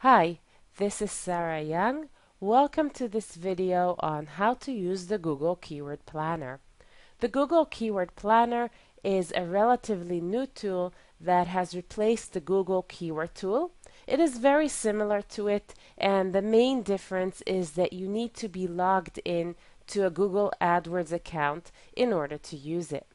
Hi, this is Sarah Young. Welcome to this video on how to use the Google Keyword Planner. The Google Keyword Planner is a relatively new tool that has replaced the Google Keyword tool. It is very similar to it, and the main difference is that you need to be logged in to a Google AdWords account in order to use it.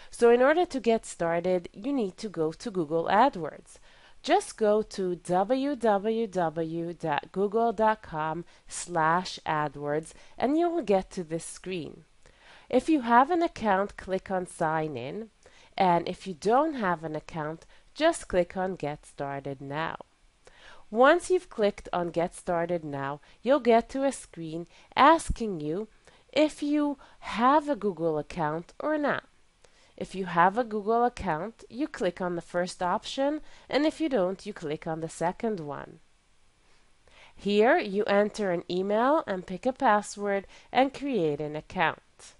So in order to get started, you need to go to Google AdWords. Just go to www.google.com/AdWords and you will get to this screen. If you have an account, click on Sign In, and if you don't have an account, just click on Get Started Now. Once you've clicked on Get Started Now, you'll get to a screen asking you if you have a Google account or not. If you have a Google account, you click on the first option, and if you don't, you click on the second one. Here, you enter an email and pick a password and create an account.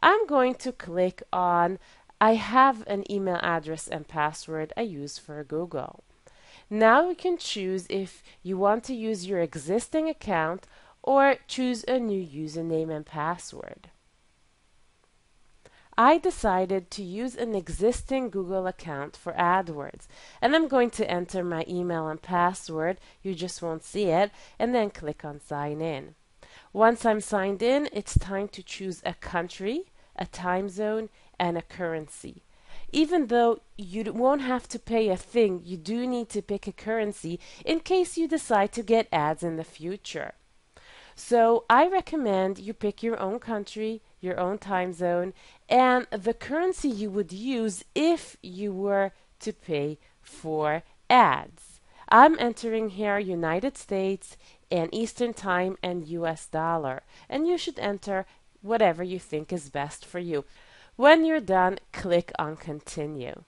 I'm going to click on I have an email address and password I use for Google. Now you can choose if you want to use your existing account or choose a new username and password. I decided to use an existing Google account for AdWords, and I'm going to enter my email and password, you just won't see it, and then click on Sign In. Once I'm signed in, it's time to choose a country, a time zone, and a currency. Even though you won't have to pay a thing, you do need to pick a currency in case you decide to get ads in the future. So I recommend you pick your own country, your own time zone, and the currency you would use if you were to pay for ads. I'm entering here United States and Eastern Time and US dollar, and you should enter whatever you think is best for you. When you're done, click on Continue.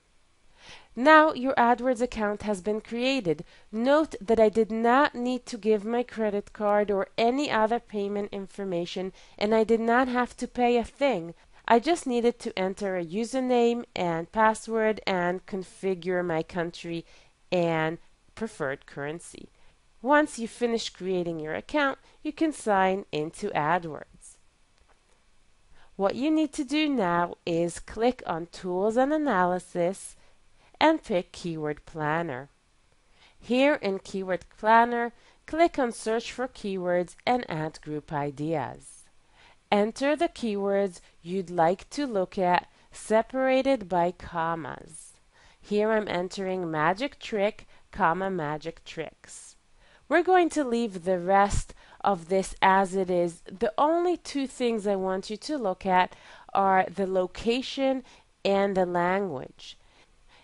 Now your AdWords account has been created. Note that I did not need to give my credit card or any other payment information, and I did not have to pay a thing. I just needed to enter a username and password and configure my country and preferred currency. Once you finish creating your account, you can sign into AdWords. What you need to do now is click on Tools and Analysis and pick Keyword Planner. Here in Keyword Planner, click on Search for Keywords and add Group Ideas. Enter the keywords you'd like to look at separated by commas. Here I'm entering magic trick, comma magic tricks. We're going to leave the rest of this as it is. The only two things I want you to look at are the location and the language.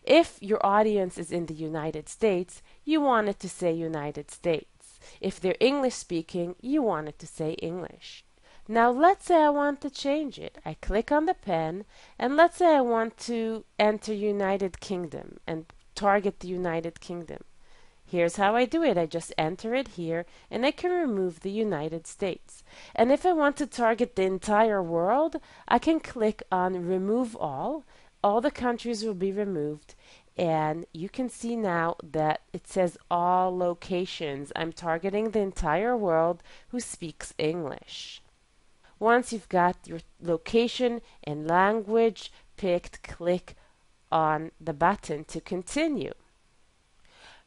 If your audience is in the United States, you want it to say United States. If they're English speaking, you want it to say English. Now let's say I want to change it. I click on the pen, and let's say I want to enter United Kingdom and target the United Kingdom. Here's how I do it. I just enter it here, and I can remove the United States. And if I want to target the entire world, I can click on Remove All. All the countries will be removed, and you can see now that it says all locations. I'm targeting the entire world who speaks English. Once you've got your location and language picked, click on the button to continue.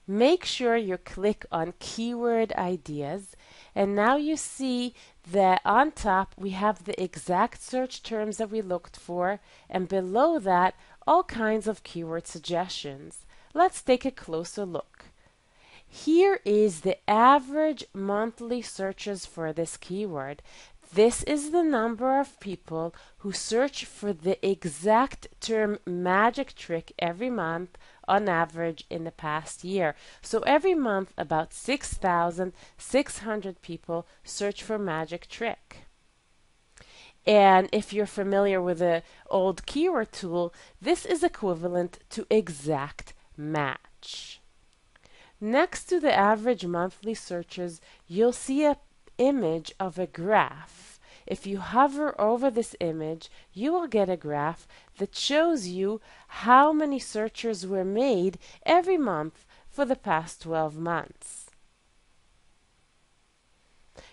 Make sure you click on Keyword Ideas, and now you see that on top we have the exact search terms that we looked for, and below that all kinds of keyword suggestions. Let's take a closer look. Here is the average monthly searches for this keyword. This is the number of people who search for the exact term magic trick every month on average in the past year. So every month about 6,600 people search for magic trick. And if you're familiar with the old keyword tool, this is equivalent to exact match. Next to the average monthly searches, you'll see an image of a graph. If you hover over this image, you will get a graph that shows you how many searches were made every month for the past 12 months.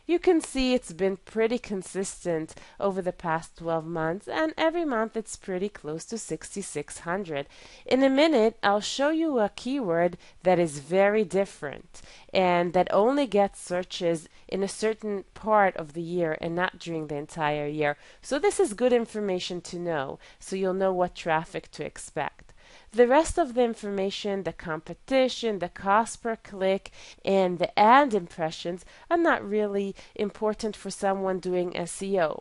You can see it's been pretty consistent over the past 12 months, and every month it's pretty close to 6,600. In a minute, I'll show you a keyword that is very different and that only gets searches in a certain part of the year and not during the entire year. So this is good information to know, so you'll know what traffic to expect. The rest of the information, the competition, the cost per click, and the ad impressions are not really important for someone doing SEO.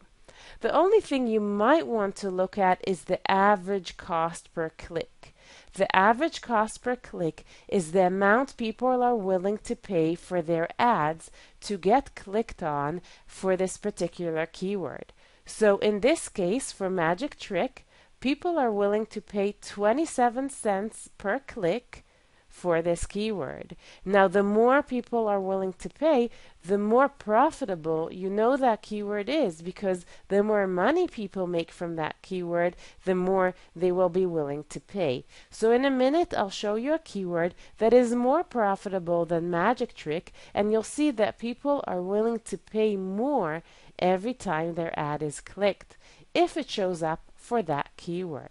The only thing you might want to look at is the average cost per click. The average cost per click is the amount people are willing to pay for their ads to get clicked on for this particular keyword. So in this case, for Magic Trick, people are willing to pay 27 cents per click for this keyword. Now, the more people are willing to pay, the more profitable you know that keyword is, because the more money people make from that keyword, the more they will be willing to pay. So in a minute, I'll show you a keyword that is more profitable than Magic Trick, and you'll see that people are willing to pay more every time their ad is clicked, if it shows up for that keyword.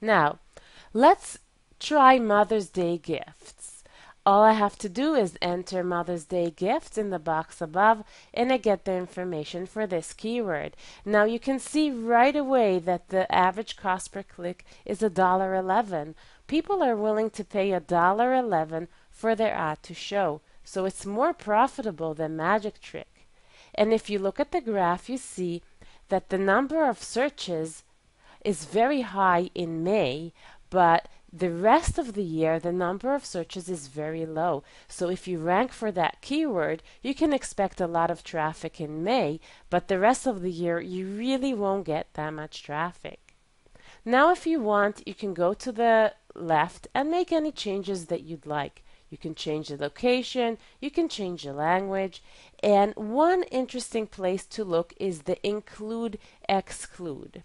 Now, let's try Mother's Day gifts. All I have to do is enter Mother's Day gifts in the box above, and I get the information for this keyword. Now you can see right away that the average cost per click is $1.11. People are willing to pay $1.11 for their ad to show, so it's more profitable than Magic Trick. And if you look at the graph, you see that the number of searches is very high in May, but the rest of the year the number of searches is very low. So if you rank for that keyword, you can expect a lot of traffic in May, but the rest of the year you really won't get that much traffic. Now if you want, you can go to the left and make any changes that you'd like. You can change the location, you can change the language, and one interesting place to look is the include exclude.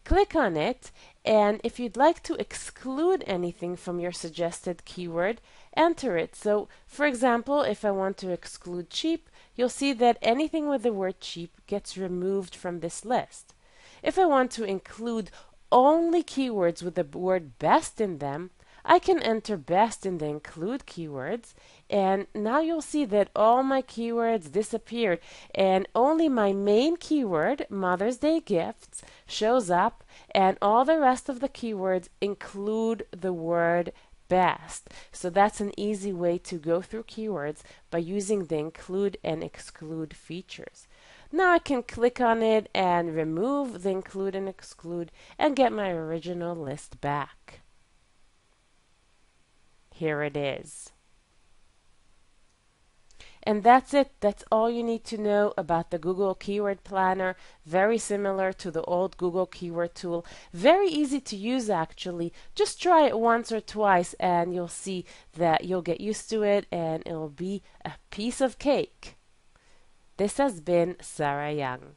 Click on it, and if you'd like to exclude anything from your suggested keyword, enter it. So, for example, if I want to exclude cheap, you'll see that anything with the word cheap gets removed from this list. If I want to include only keywords with the word best in them, I can enter best in the include keywords, and now you'll see that all my keywords disappeared and only my main keyword, Mother's Day gifts, shows up, and all the rest of the keywords include the word best. So that's an easy way to go through keywords by using the include and exclude features. Now I can click on it and remove the include and exclude and get my original list back. Here it is. And that's it. That's all you need to know about the Google Keyword Planner. Very similar to the old Google Keyword Tool. Very easy to use actually. Just try it once or twice and you'll see that you'll get used to it and it'll be a piece of cake. This has been Sarah Young.